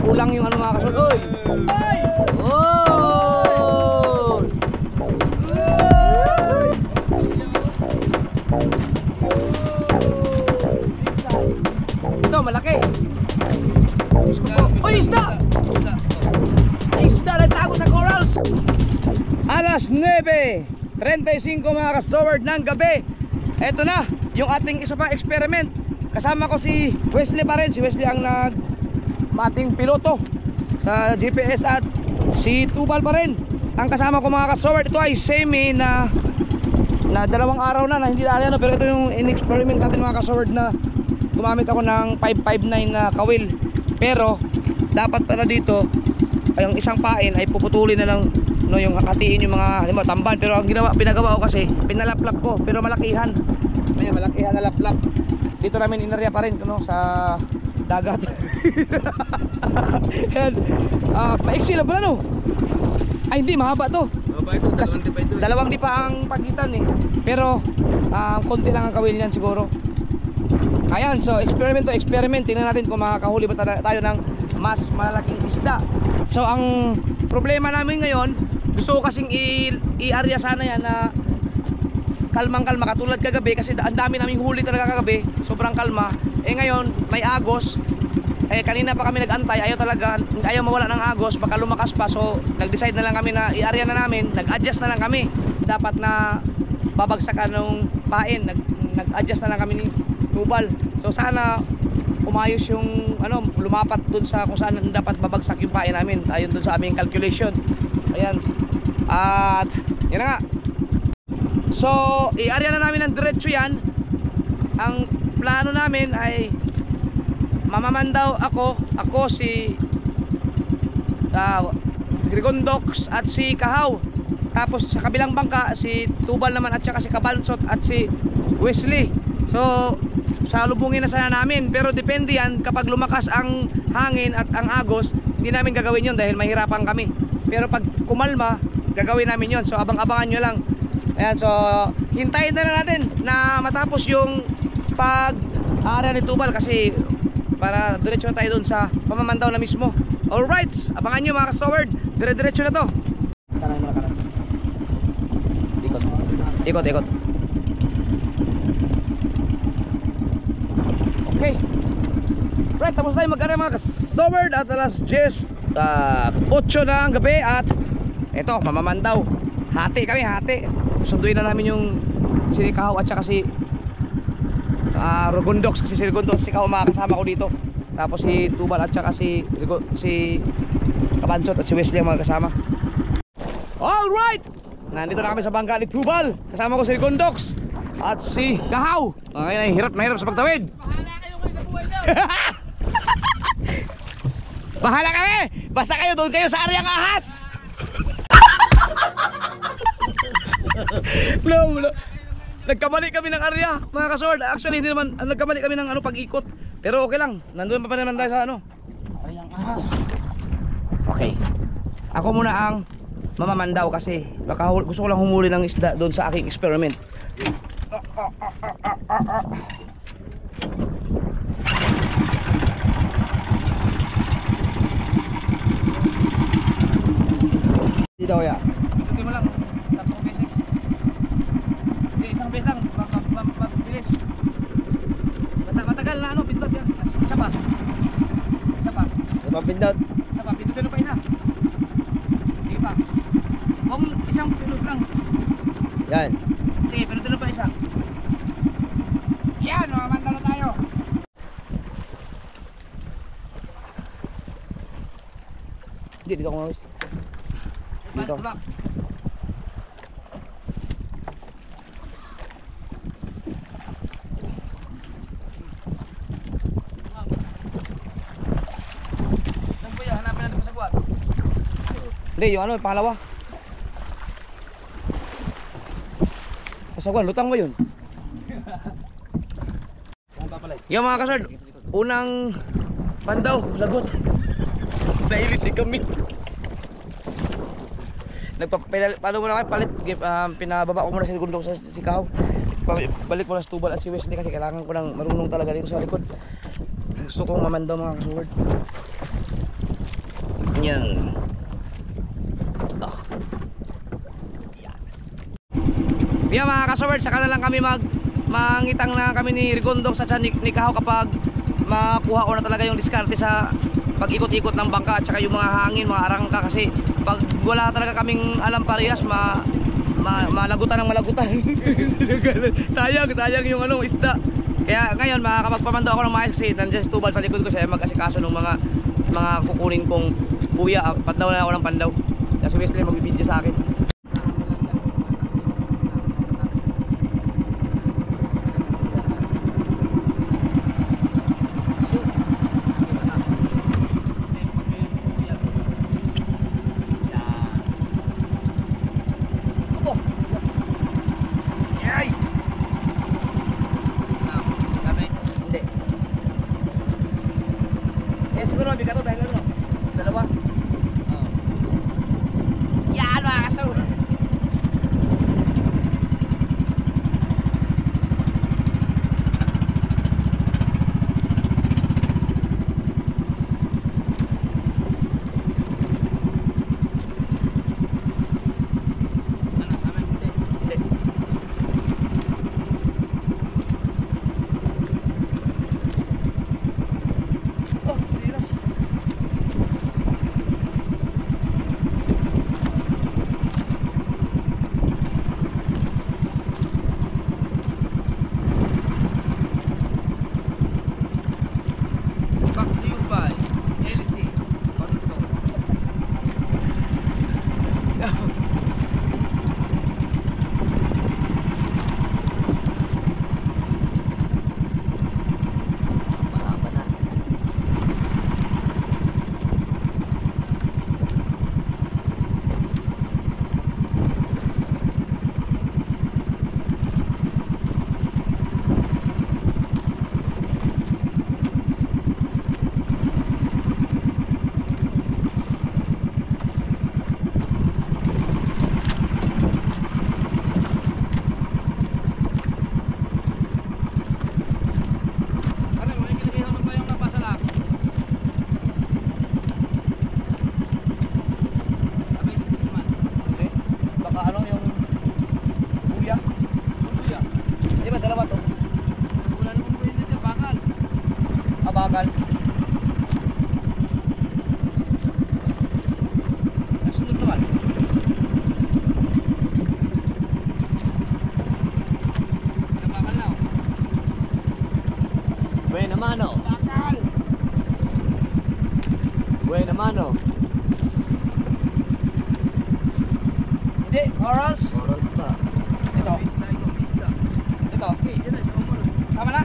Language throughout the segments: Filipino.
Kulang yung ano mga kasod. Oy! Ay! Oh! Ito, malaki. Uy, isda! Isda nagtago sa corals. Alas 9:35 mga kasoward ng gabi. Eto na, yung ating isa pa experiment. Kasama ko si Wesley pa rin. Si Wesley ang ating piloto sa GPS at si Tubal pa rin ang kasama ko mga kasoward. Ito ay semi na 2 araw na hindi na ano, pero ito yung in-experiment natin mga kasoward na gumamit ako ng 559 na kawil. Pero dapat pala dito ay yung isang pain ay puputulin na lang, no, yung hatiin yung mga halimbawa tamban. Pero ang pinagawa ko kasi pinalaplap ko, pero malakihan. Ayan, malakihan na laplap. Dito namin inarya pa rin, no, sa dagat. Ayan, maiksi lang pala, no? Ay hindi, mahaba to. Kasi dalawang di pa ang pagitan eh. Pero konti lang ang kawil niyan siguro. Ayan, so experiment to experiment. Tingnan natin kung makakahuli ba tayo ng mas malalaking isda. So ang problema namin ngayon, gusto ko kasing i-area sana yan na kalmang-kalma katulad kagabi, kasi ang dami naming huli talaga kagabi. Sobrang kalma. Eh ngayon, may agos. Eh kanina pa kami nag-antay, ayaw mawala ng agos, baka lumakas pa. So nag-decide na lang kami na i-area na namin, nag-adjust na lang kami. Dapat na babagsakan ng pain, nag-adjust na lang kami ni Tubal. So sana umayos yung lumapat dun sa kung saan dapat babagsak yung pain namin, ayon dun sa aming calculation. Ayan. At yun na nga. So i-area na namin ng diretso yan. Ang plano namin ay mamamandaw ako si Grigondox at si Kahaw. Tapos sa kabilang bangka si Tubal naman at saka si Kabansot at si Wesley. So salubungin na sana namin, pero depende yan kapag lumakas ang hangin at ang agos. Hindi namin gagawin yun dahil mahirapan kami. Pero pag kumalma, gagawin namin yun. So abang-abangan nyo lang. Ayan, so hintayin na lang natin na matapos yung pag-area ni Tubal, kasi para diretso na tayo dun sa pamamandaw na mismo. Alright, abangan nyo mga kasoward. Dire-diretso na to. Kanan mo na, kanan. Ikot. Okay. Right, tapos tayo mag-area mga kasoward at alas 8 na ang gabi. At eto, mamamandaw. Hati kami, hati. Sunduin na namin yung si Kahaw at saka si Rogondox, kasi si Rogondox si Kahaw makakasama ko dito. Tapos si Tubal at saka si Kabansot at si Wesley ang mga kasama. Alright, nandito na kami sa bangka ni Tubal. Kasama ko si Rogondox at si Kahaw. Okay, hirap na hirap sa pagtawid. Bahala kayo sa buhay nyo. Bahala kami. Basta kayo doon kayo sa areang ahas. Wala. Nagkamali kami ng area mga kasword. Actually hindi naman nagkamali kami ng pag-ikot. Pero okay lang, nandun pa naman tayo sa areang ahas. Okay, ako muna ang mamamandaw kasi baka gusto ko lang humuli ng isda doon sa aking experiment. Dito ya. Hindi mo lang 3 beses. Hindi, isang beses lang mabilis. Matagal na pindot yan. Isa pa. Pindot. Isa pa, pindutin mo pa isa. Sige pa. Isang pindot lang. Yan. Sige, pindutin mo pa isa. Yan, mamamanda na tayo. Hindi, dito ako mawis. Dito. Hindi, yung pangalawa. Pasagwan, lutang mo yun. Yung mga kasard, unang pandaw, lagot. Nailisig kami. Paano muna kayo palit, pinababa ko muna si Gundong sa si Kahaw. Balik mo na si Tubal at si Wesley kasi kailangan ko ng marunong talaga dito sa likod. Gusto kong mamandaw mga kasword. Yan. Oh. Yan. Yan mga kasaward, saka na lang kami mangitang na kami ni Rigondong sa tiyan ni Kaho kapag makuha ko na talaga yung diskarte sa pag-ikot-ikot ng bangka at saka yung mga hangin, mga arangka, kasi pag wala talaga kaming alam parehas malagutan ng malagutan. sayang yung isda. Kaya ngayon makakapagpamando ako ng maayos kasi nandiyan si Tubal sa likod ko, siya mag-asikaso ng mga kukunin kong kuya. Pandaw na ako ng pandaw. Kasi Wesley magbibideo sa akin. Siguro mabigat to dahil ano, dalawa. Oh. Yan mga kasaward. Bakal. Nasunod naman. Nabakal na. Buena mano. Bakal. Buena mano. Hindi, corals. Corals pa. Ito. Ito. Sama na?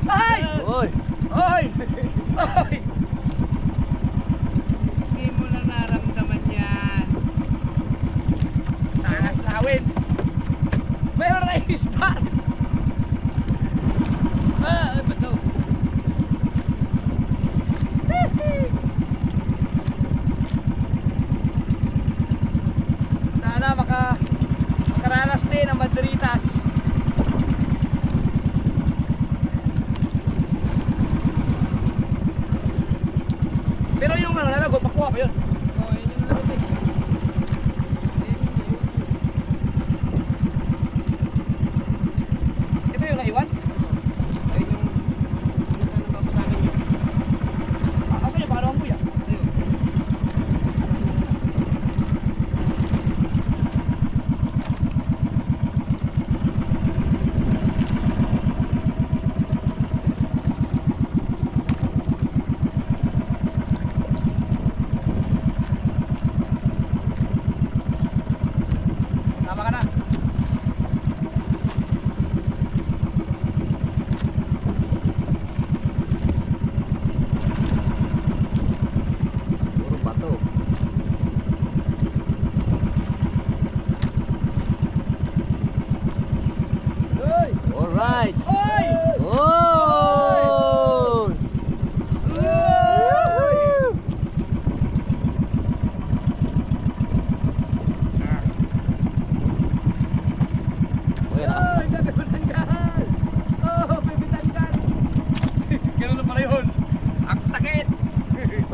Hey! Oy! Oy! Hindi mo na naramdaman yan. Taas lawin. Mayroon na isda. Ano ba ito? Sana makaranas din ang banderitas. Pero yung nalagot, makuha pa yun. Oo, yun yung nalagot eh.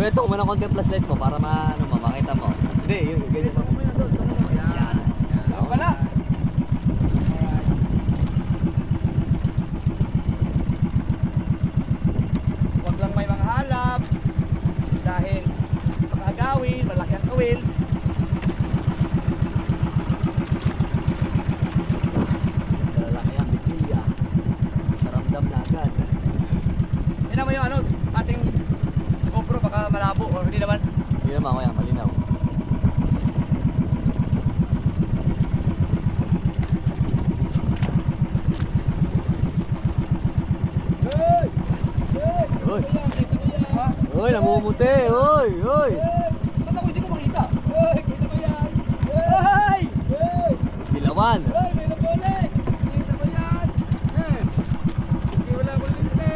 Uy, ito muna konti yung flashlight mo para makita mo. Hindi, yung ganyan mo. Yan. Wala. Huwag lang may mga halap. Dahil pag agawin, malaki ang kawil. Lalaki ang bigilya. Saramdam na agad. Yan mo yung ano, ating GoPro baka malabo o hindi naman. Hindi naman kuya, malinaw. Uy! Uy, namumuti! Uy! Uy! Ba't ako hindi ko makita? Kita mo yan! Ay! Dilawan! May nabole! Kita mo yan! Hindi wala akong linte!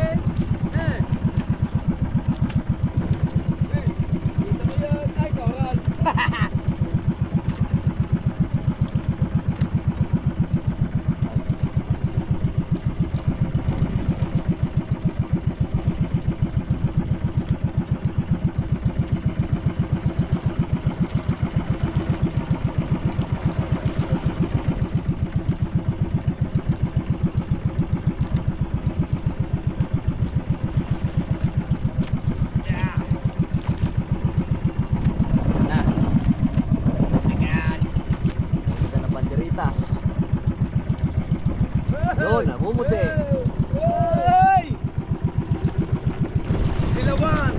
Kita mo yan! Ay, kaural! Doon, namumuti. Ay! Dilawan!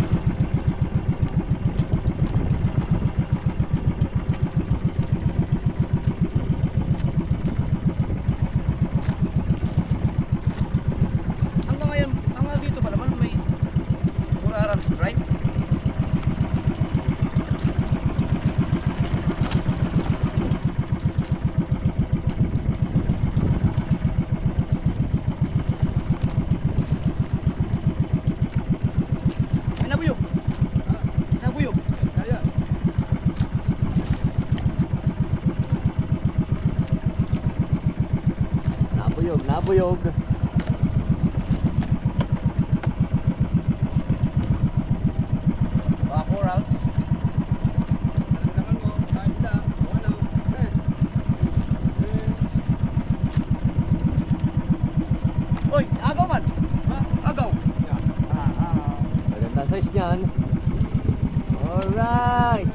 Hanggang ngayon, hanggang dito pa naman may Murarang stripe. Nabuyog. Mga corals. Uy, agaw man. Agaw. Magandang size niyan. Alright.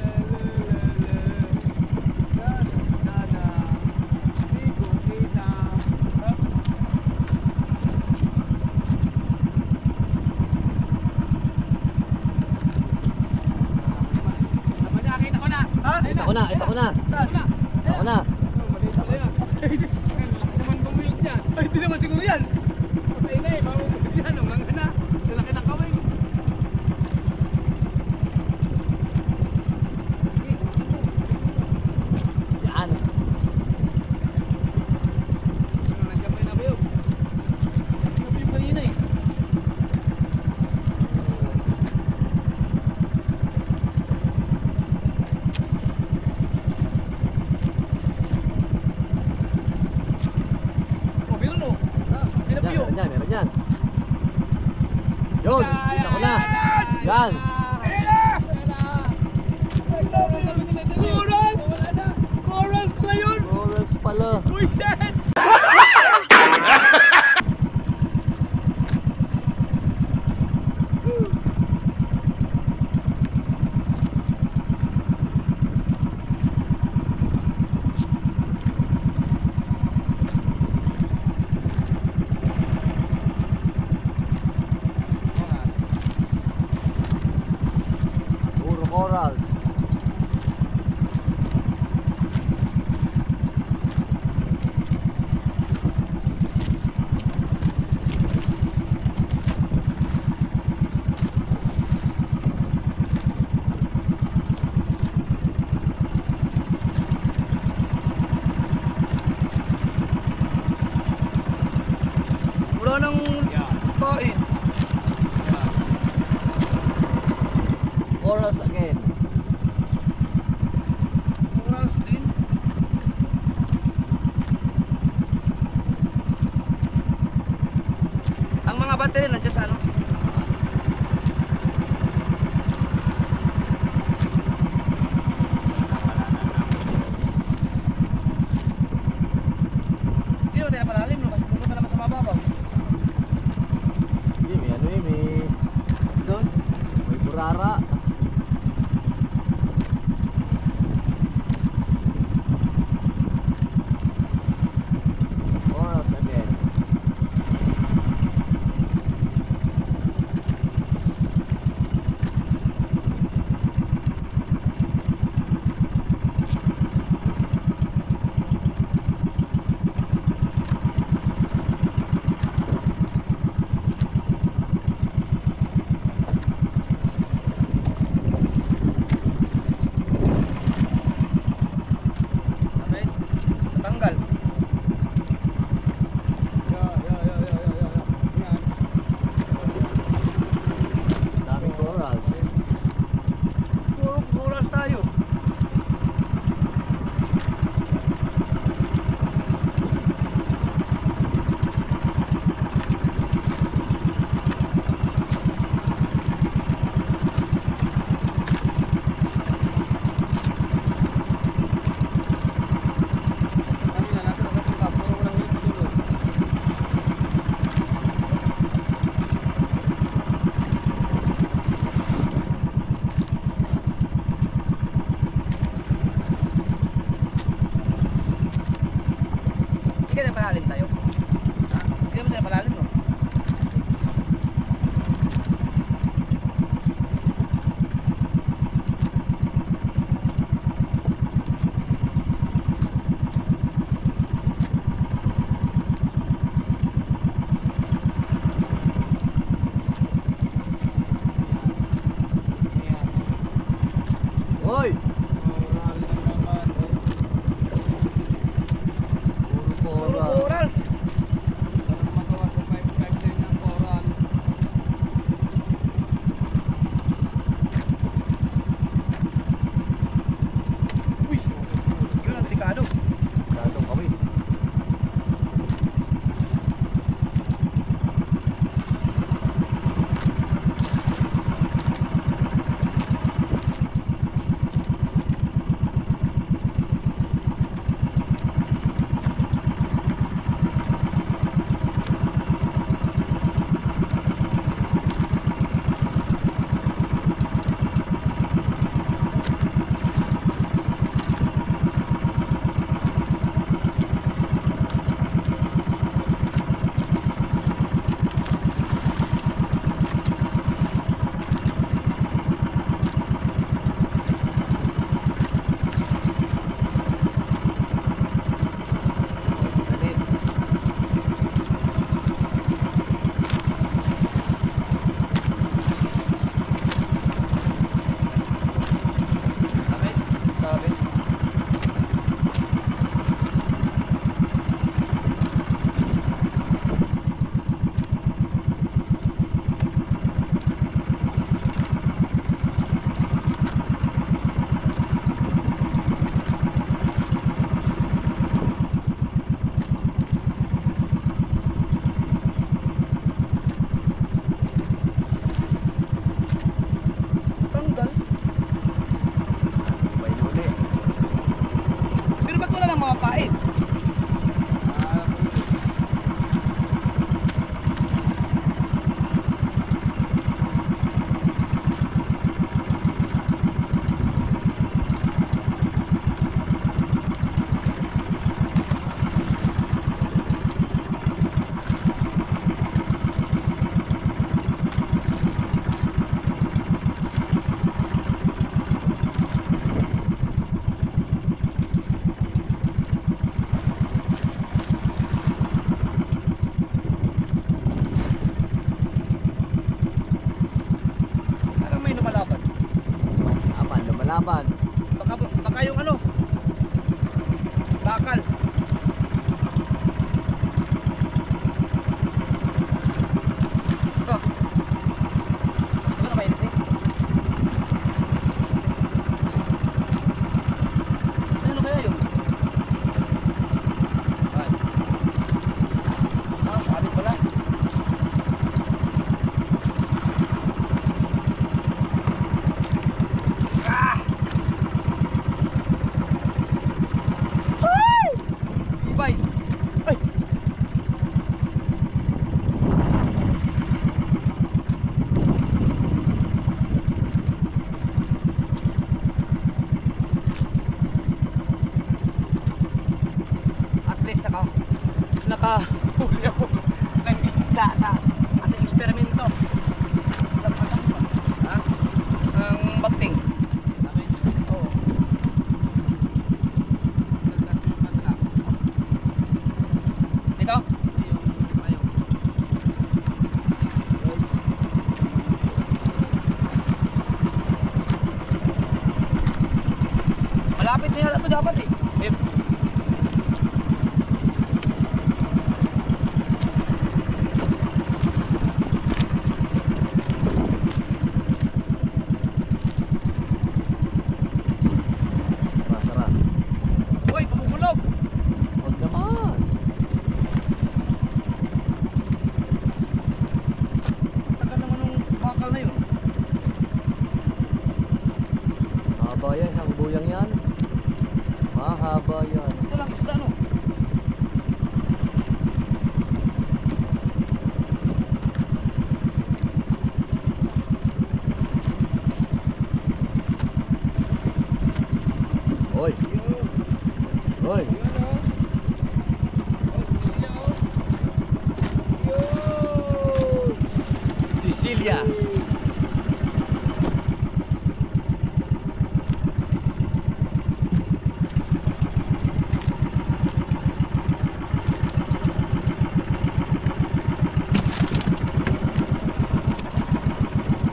Ito ko na. Ito ko na. Ay, hindi naman siguro yan. Patay na eh, mawawag yan. Ang mga na. Lalaki ng kaway. Yan. Nandiyan pa yung nabayog. Nabayog kanina eh. Meron yan. Yun, kita ko na. Yan. Corals pala yun! Corals pala. Uy, shit! Corals. Wala nang pain. Corals again. Corals din. Ang mga battery nandiyan sa ano? Rara. Corals again. Tanggal. Daming corals. Puro oras tayo. Hindi ka na palalim tayo. Hindi naman tayo palalim, no? Hoy! Puro Puro coral. corals. Uy! Yun ang delikado. Datong kami. Ganit. Sabit. Sabit. Tanggal. May huli. Pero ba't wala ng mga pait? Parang may lumalaban. Aman, lumalaban. Baka yung ano? Bakal. Ito. Ito na ba yun, eh? Ano kaya yun? Ay. Sabi pala. Ah! huli ako ng isda sa ating eksperimento. Ha? Ang banting. Oo. Dito? Malapit na yata ito dapat eh. Masarap. Uy, pumukulog. Huwag naman. Tagal naman nung bakal na yun. Mahaba yan, isang buyang yan. Mahaba yan. Ito lang isda no. Hoy. Hoy. Sicilia.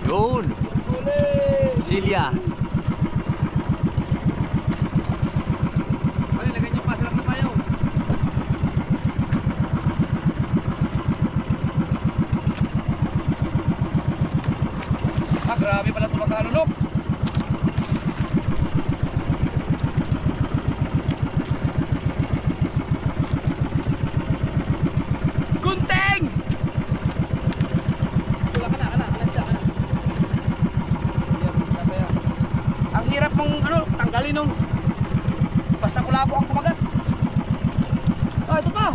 Yun. Sicilia. Ay, lagay niyo pa sa lang tayo. Ah, grabe pala ito magkalunok. Gunting! Wala ka na. Ang hirap mong tanggalin nung basta kulabo ang kumagat. Ah, ito pa.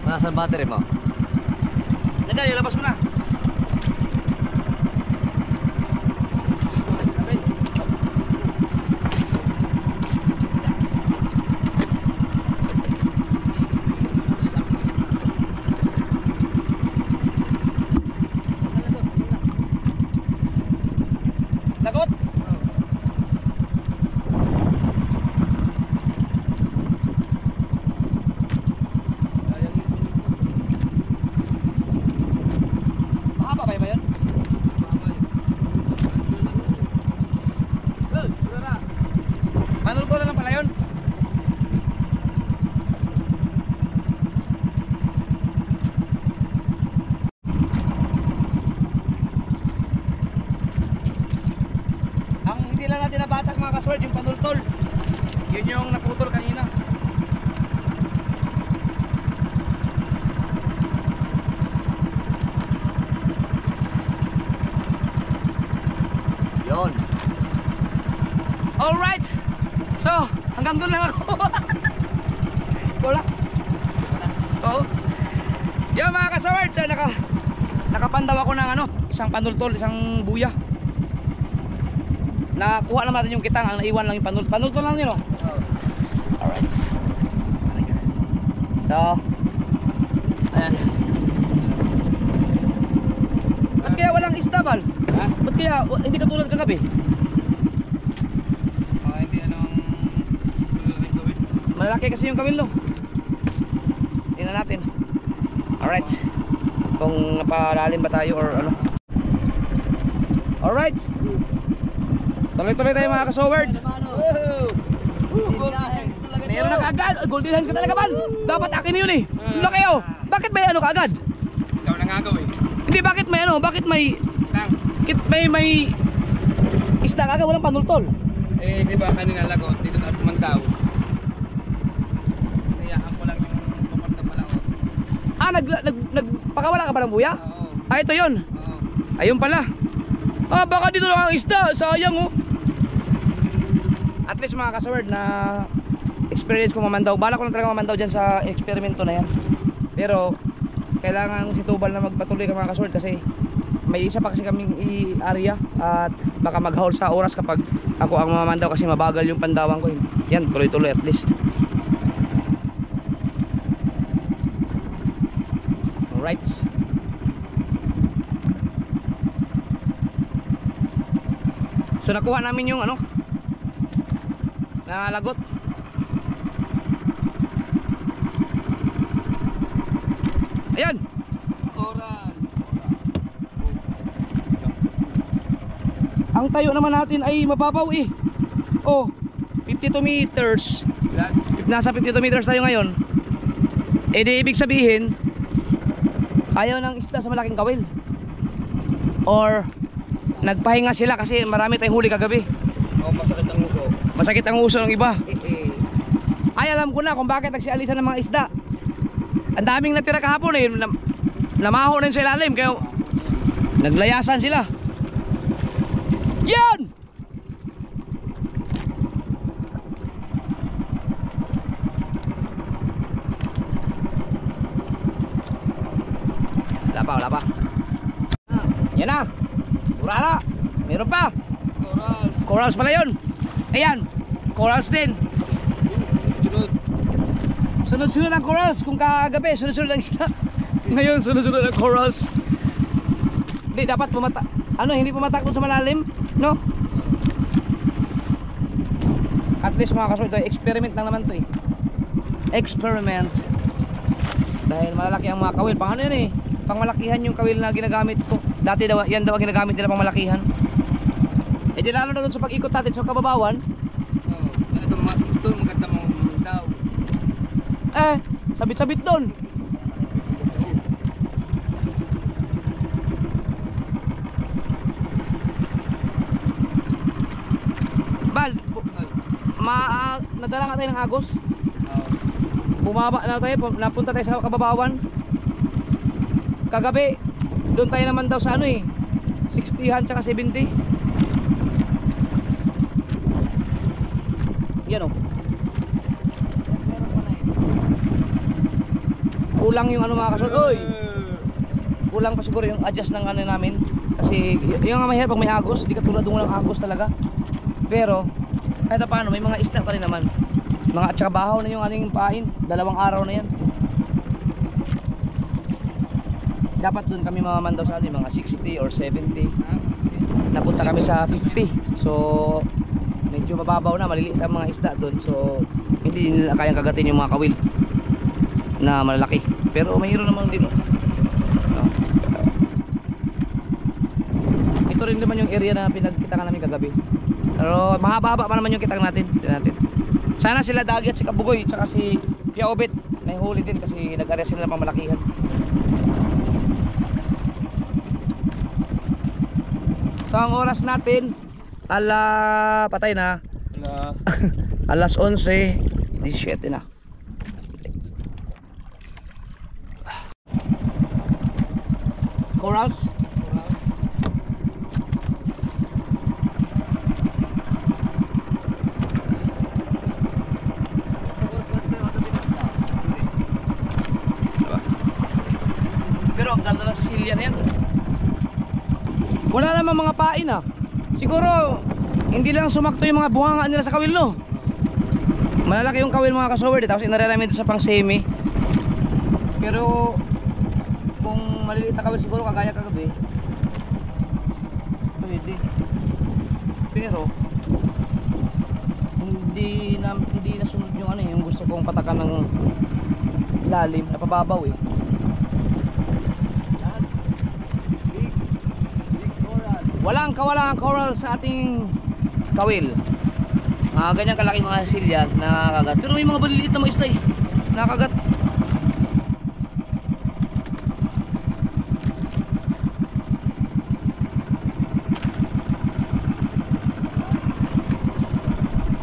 Nasaan battery mo? Nandiyan, ilabas mo na. Lagot? Mahaba ba yun? Panulto na lang pala yun. Ang hindi lang natin nabatak mga kasword, yung panultol. Yun yung naputol kanina. Yun. Alright! So, hanggang doon lang ako. Wala. Oo. Yan mga kasaward, nakapandaw ako ng isang panultol, isang buya. Nakuha naman natin yung kitang, ang naiwan lang yung panultol lang yun. Alright. So, ayan. Ba't kaya walang isda, Bal? Ha? Ba't kaya hindi katulad kagabi? Hindi anong gawin? Malaki kasi yung kawil, no? Tingnan natin. Alright. Kung napalalim ba tayo or ano. Alright. Tuloy-tuloy tayo mga kasoward. Meron na kaagad. Golden hand ka talaga, Bal. Dapat akin yun eh. Laki oh. Bakit may kaagad? Ikaw nangagaw eh. Hindi, bakit may bakit may isda kaagad, walang panultol. Eh, di ba kanina lagot, dito tayo pumantaw. Nayakan ko lang yung pumunta pala ako. Ah, nagpakawala ka ba ng buya? Oo. Ah, ito yun. Oo. Ayun pala. Baka dito lang ang isda. Sayang oh. At least mga kasword na experience ko mamandaw. Bala ko na talaga mamandaw dyan sa eksperimento na yan. Pero kailangan si Tubal na magpatuloy ka mga kasword kasi may isa pa kasi kaming area at baka mag-haul sa oras kapag ako ang mamandaw kasi mabagal yung pandawang ko. Yan, tuloy-tuloy at least. Alright. So nakuha namin yung ano na lagot. Ayan. Coral. Ang tayo naman natin ay mababaw eh. Oh, 52 meters. Nasa 52 meters tayo ngayon. Eh di ibig sabihin ayaw ng isda sa malaking kawil. Or nagpahinga sila kasi marami tayong huli kagabi. Oh, masakit ang uso. Masakit ang uso ng iba. Ay alam ko na kung bakit nagsialisan ng mga isda. Ang daming natira kahapon eh. Namaho rin sa ilalim kaya naglayasan sila. Yan! Wala pa. Yan na. Wala na. Meron pa. Coral. Corals pala yun. Ayan. Corals din. Sunod-sunod ang corals. Kung kagabi, sunod-sunod ang isda. Ngayon, sunod-sunod ang corals. Hindi, dapat pumatak. Hindi pumatak doon sa malalim. No? At least mga kasunod, experiment lang naman to eh. Experiment. Dahil malalaki ang mga kawil. Pang ano yan eh. Pangmalakihan yung kawil na ginagamit ko. Dati daw, yan daw ang ginagamit nila pang malakihan. Eh di lalo na doon sa pag-ikot natin sa kababawan. Doon maganda mong daw. Sabit-sabit doon. Bal, nadala nga tayo ng agos. Bumaba na tayo, napunta tayo sa kababawan. Kagabi, doon tayo naman daw sa 60han tsaka 70. Yan o. Kulang yung mga kasunod. Oy! Kulang pa siguro yung adjust ng namin. Kasi yung nga mahirap pag may agos. Hindi katulad ng walang agos talaga. Pero kahit na paano may mga isda pa rin naman. Mga tsaka bahaw na yung aning pain. 2 araw na yan. Dapat doon kami mamamandaw sa mga 60 or 70. Napunta kami sa 50. So medyo mababaw na, maliliit ang mga isda doon. So hindi nila kayang kagatin yung mga kawil na malalaki. Pero mayroon naman din. Ito rin naman yung area na pinagkitaan namin kagabi. Pero mahaba-haba pa naman yung kitang natin. Sana sila Dagi at si Kabugoy tsaka si Pia Obet may huli din kasi nag-area sila ng pamalakihan. So ang oras natin patay na. Alas 11:17 na. Corals. Pero ang ganda ng silya na yan. Wala namang mga pain Siguro hindi lang sumakto yung mga bunganga nila sa kawil no. Malalaki yung kawil mga kasower tapos inarelamin sa pang semi. Pero kung maliliit na kawil siguro kagaya kagabi pwede. Pero hindi na sunod yung yung gusto kong patakan ng lalim na pababaw Walang kawalang coral sa ating kawil. Ganyan kalaki mga silya na nakakagat. Pero may mga baliliit na mga isda nakakagat.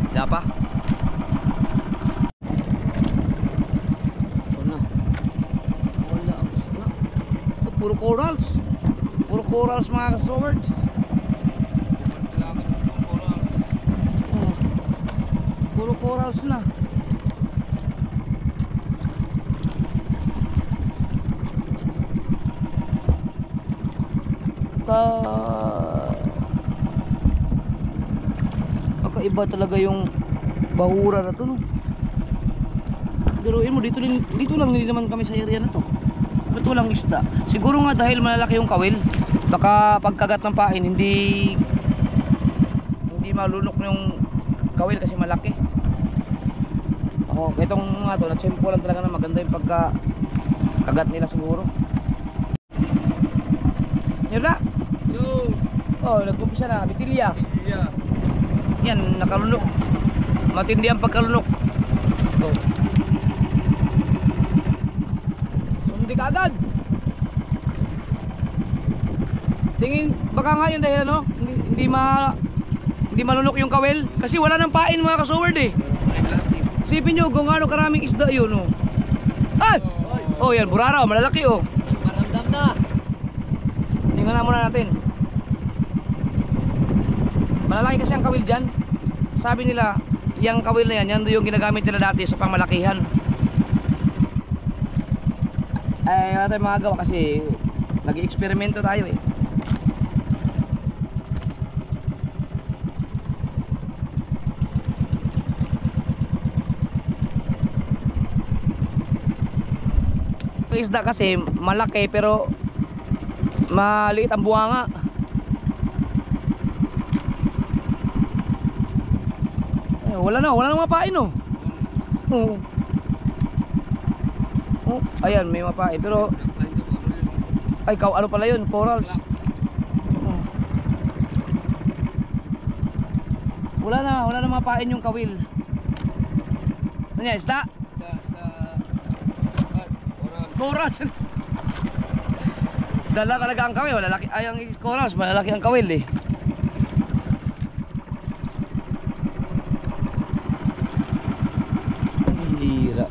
Diba pa? Wala ang isda. Puro corals. Puro corals mga kasoward. Puro corals na. Kakaiba talaga yung bahura na to, no? Biruin mo, dito lang hindi naman kami sa area na to. Ba't walang isda? Siguro nga dahil malalaki yung kawil, baka pagkagat ng pain hindi malunok yung kawil kasi malaki. Ako, itong nga to, natsempo lang talaga na maganda yung pagkagat nila siguro. Yun na. Yo! Oh, nagpumpisa na, bitilya. Yeah. Yan, nakalunok. Matindi ang pagkalunok. Oh. Sundi ka agad. Tingin, baka nga yun dahil ano, hindi malunok yung kawil. Kasi wala nang pain mga kasoward eh. Sipin nyo kung ano karaming isda yun, oh. Ay! Oh, yan, burara, oh, malalaki, oh. Maramdam na. Tingnan na muna natin. Malalaki kasi ang kawil dyan. Sabi nila, yung kawil na yan yung ginagamit nila dati sa pangmalakihan. Ay, wala tayong magagawa kasi nag-eksperimento tayo eh. Ang isda kasi malaki pero maliit ang buwanga. Eh, wala na mapain, oh. Oh. Oh, ayan may mapain pero ay ano pala yun, corals. Oh. Wala na mapain yung kawil. Ano yan, isda? Corals. Dala talaga ang kawil, malalaki ay ang corals, malalaki ang kawil eh. Hira.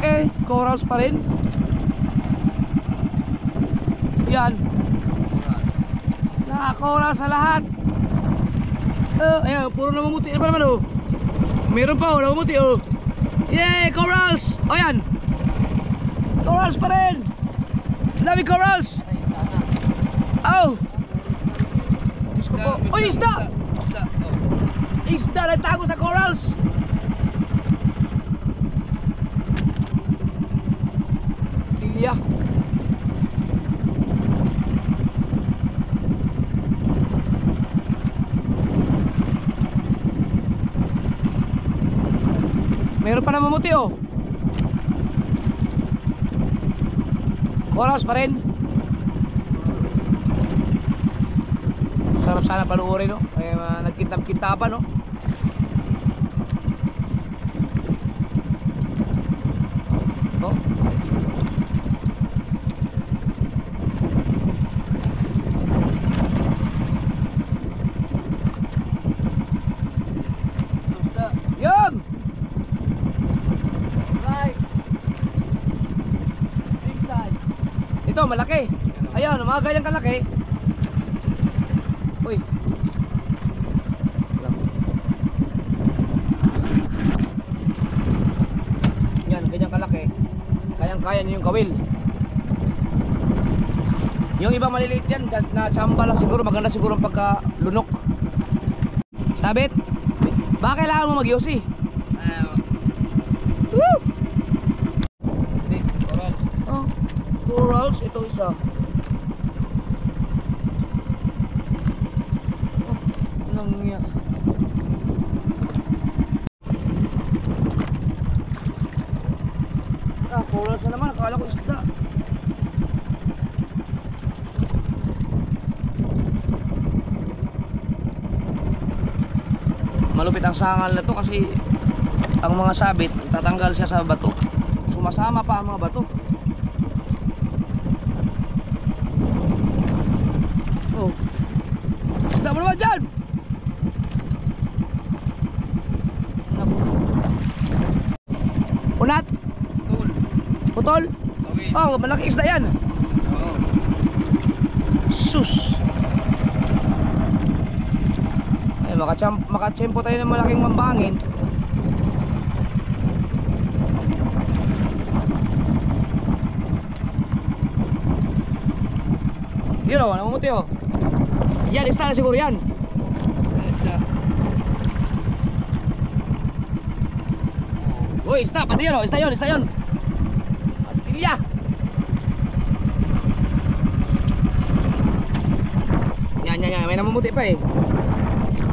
Eh, corals pa rin. Yan. Corals sa lahat. Ayan, puro namumuti pa naman, oh. Meron pa, oh, namumuti, oh. Yay, corals! O yan! Corals pa rin! Dami corals! Oh! Uy, isda! Isda na tago sa corals! Ilya. Meron pa namumuti, oh. Corals pa rin. Sarap sana panuorin, no? Ay, nagkintab-kintapan, no? Oh. Yum! Ito, malaki. Ayan, mga ganyang kalaki. Uy. Yan, ganyang kalaki. Kayang-kaya niyo yung kawil. Yung iba maliliit yan, na tsamba lang siguro. Maganda siguro ang pagkalunok. Sabit? Baka kailangan mo mag-yosi. Woo! Oh, corals, ito isa. Oh, nangya. Corals na naman, akala ko isda. Malupit ang sangal na to kasi ang mga sabit tatanggal siya sa bato. Sumasama pa ang mga bato. Oh. Isda mo naman dyan! Unat? Putol? Oh, malaki isda yan. Sus. makatsempo tayo ng malaking mambangin. Yun o, namumuti o. Yan, isda na siguro yan. Uy, isda, pati yun o, isda yun. Pilya. Yan, may namumuti pa eh.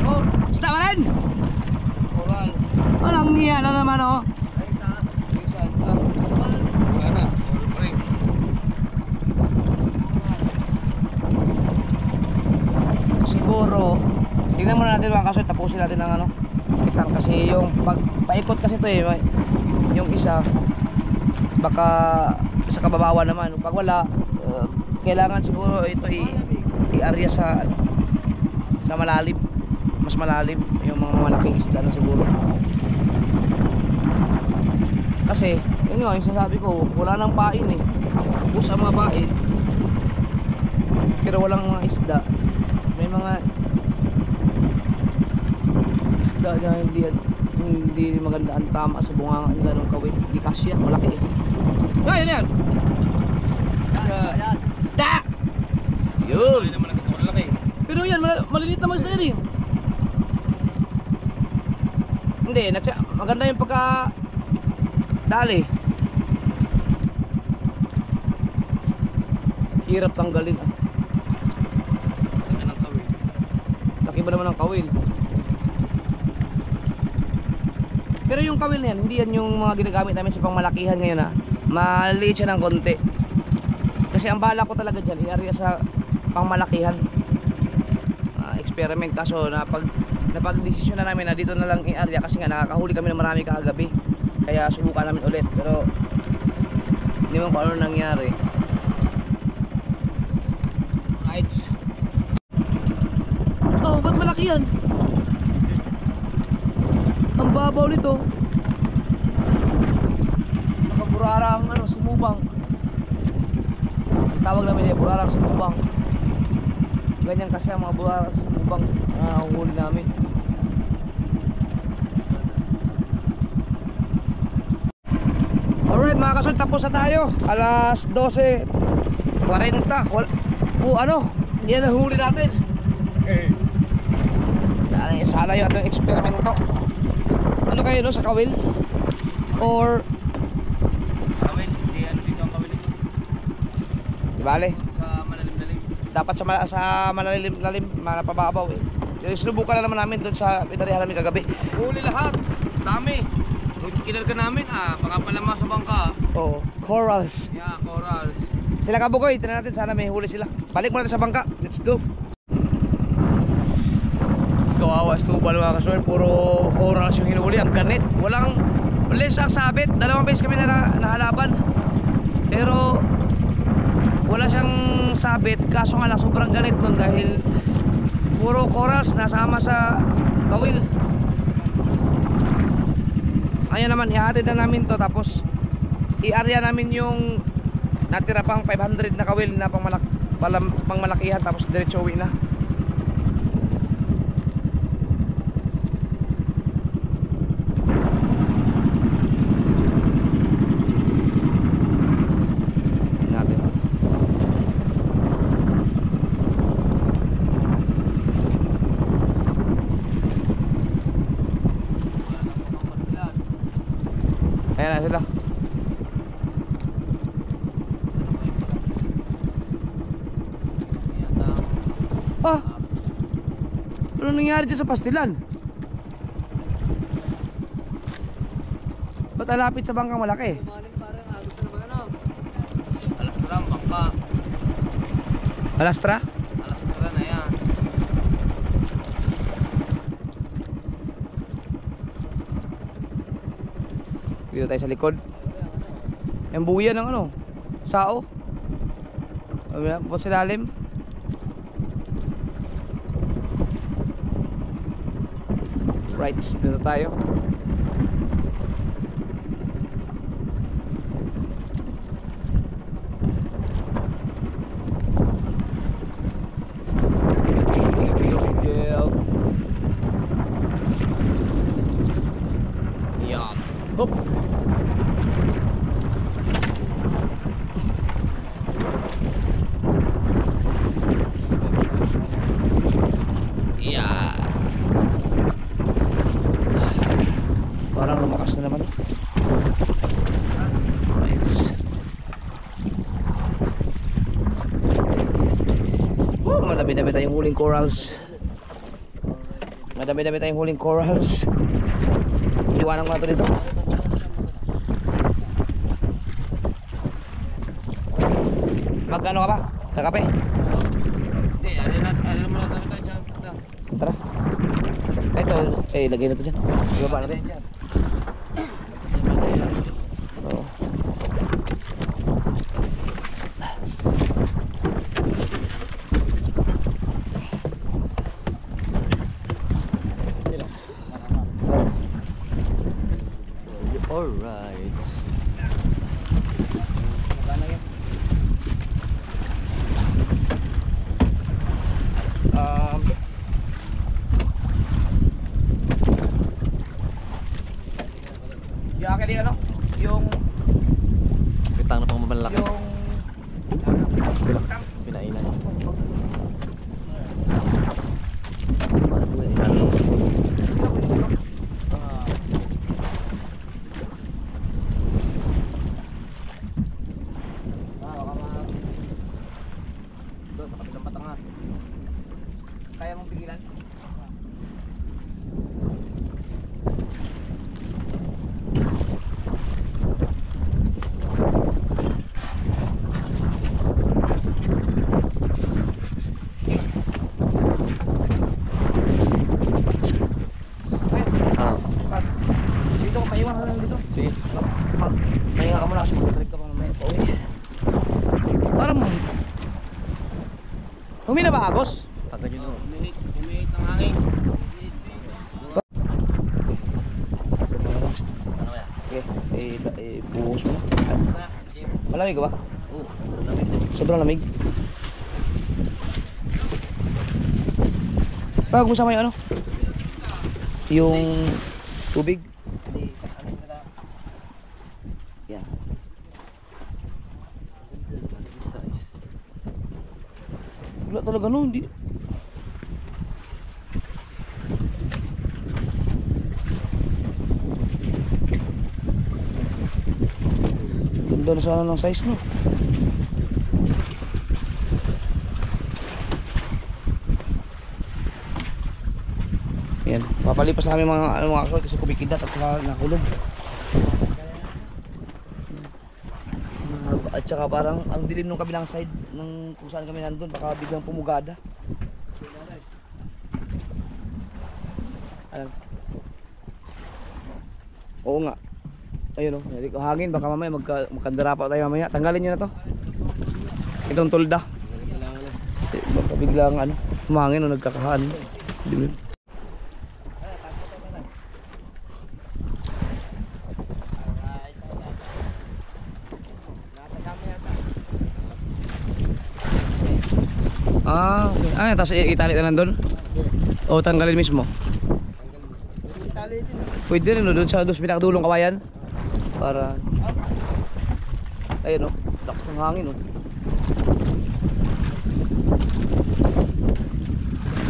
Oh, isda pa rin. Oral. Walang niya na naman o. Ay, saan? Wala na. Oral. Siguro tingnan muna natin mga kasoy, tapusin natin ng ano kitang, kasi yung paikot kasi ito eh, yung isa baka sa kababawan naman, pag wala kailangan siguro ito i-area sa malalim, mas malalim yung mga malaking isda na siguro, kasi yun nga yung sasabi ko, wala nang pain eh, ubos ang mga pain pero walang mga isda. May mga isda na hindi maganda ang tama sa bunganga nila ng kawil. Hindi kasya, malaki eh. Yun yan! Isda! Yun! Pero yan, maliliit naman isda yan eh. Hindi, maganda yung pagka dali. Hirap tanggalin ah. Laki ba naman ang kawil? Pero yung kawil na yan, hindi yan yung mga ginagamit namin sa pangmalakihan ngayon ha. Maliit siya ng konti. Kasi ang bala ko talaga dyan, i-area sa pangmalakihan. Experiment, kaso napag-desisyon na namin na dito na lang i-area kasi nga nakakahuli kami ng marami kagabi. Kaya subukan namin ulit. Pero hindi mo kung ano nangyari. Heights. Oh, ba't malaki yan? Ang babaw nito. Nakaburarang sumubang. Ang tawag namin niya, burarang sumubang. Ganyan kasi ang mga burarang sumubang na huli namin. Alright mga kasol, tapos na tayo. Alas 12:40. Yan ang huli natin. Sana yung ating eksperimento. Ano kayo no, sa kawil? Or Kawil, hindi dito ang kawil. di bale? Sa malalim-lalim. Dapat sa malalim-lalim, malapababaw eh. Sinubukan na naman namin doon sa pinarihan namin kagabi. Huli lahat. Dami. Kinal ka namin baka palama sa bangka. Oo, corals. Yeah, corals. Sila kabugoy, tingnan natin, sana may huli sila. Balik muna natin sa bangka, let's go. Kawawa stubal mga kasol, puro corals yung hinuli, ang ganit. Walang less ang sabit, 2 beses kami na nahalaban. Pero wala siyang sabit, kaso nga lang sobrang ganit nun dahil puro corals nasama sa kawil. Ayan naman, ihatid na namin to, tapos i-area namin yung natira pang 500 na kawil na pangmalakihan, tapos diretso uwi na. Natin. Ayan na sila. Ano nangyari dyan sa pastilan? Ba't alapit sa bangkang malaki? Alastra ang bangka. Alastra? Alastra na yan. Dito tayo sa likod. Yung buya ng sao. Po sa lalim. Right, dito tayo. Hop. Yan. Parang lumakas na naman. Right. Madami-dami tayong huling corals. Madami-dami tayong huling corals. Iwanan ko na ito dito. Mag-ano ka ba? Sa kape? Hindi, alin mo na tayo dyan. Tara. Ito, lagay na ito dyan. Ibaba natin. Oo. Alright. Magkano yan? Yung akin din ano? Yung Kitang na pang mamalaki. yung Pinainan. doon sa kabilang batangan. Kaya mong pigilan? Dito ko paiwan ka lang dito. Sige. Pahinga ka muna kasi mag-trip ka pa mamaya. Pauwi. Parang humina ba agos? Pagka yun o. Umihit ng hangin. Ano kaya? Okay, buhos mo na. Malamig ka ba? Oo. Lamig din. Sobrang lamig. Pag mo sama yung ano? Yung tubig. Yan. Wala talaga no, hindi. Ganda na sana ng size no. Yan, papalipas namin mga kasol kasi kumikidat at saka nakulog. At saka parang ang dilim nung kabilang side ng kung saan kami nandun, baka biglang pumugada. Alam. Oo nga. Ayun oh, hangin baka mamaya magkandara pa tayo mamaya. Tanggalin niyo na to. Itong tulda. Baka biglang ano, humangin o nagkakahaan. Dilim. Okay. Tapos itali na nandun? O tanggalin mismo? Pwede rin no, doon sa pinakadulong kawayan. Para ayun o, lakas ng hangin o.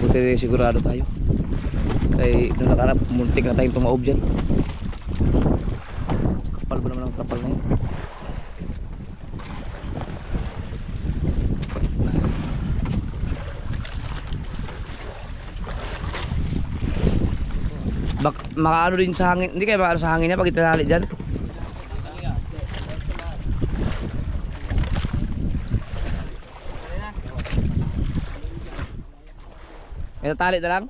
Buti rin sigurado tayo. Kaya nung nakarap, muntik na tayong tumaob dyan. Kapal ba naman ang kapal na yun? Makaano din sa hangin, hindi kayo makaano sa hangin niya pag itinali dyan? May tali na lang?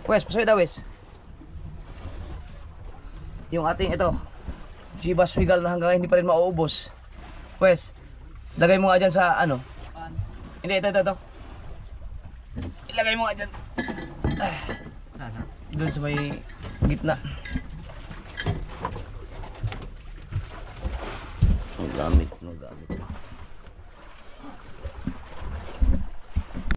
Wes, pasawid daw Wes. Yung ating ito Chivas Regal na hanggang hindi pa rin mauubos. Wes, lagay mo nga dyan sa ano? Hindi, ito. Ilagay mo nga dyan. Doon sa may gitna. Ang gamit.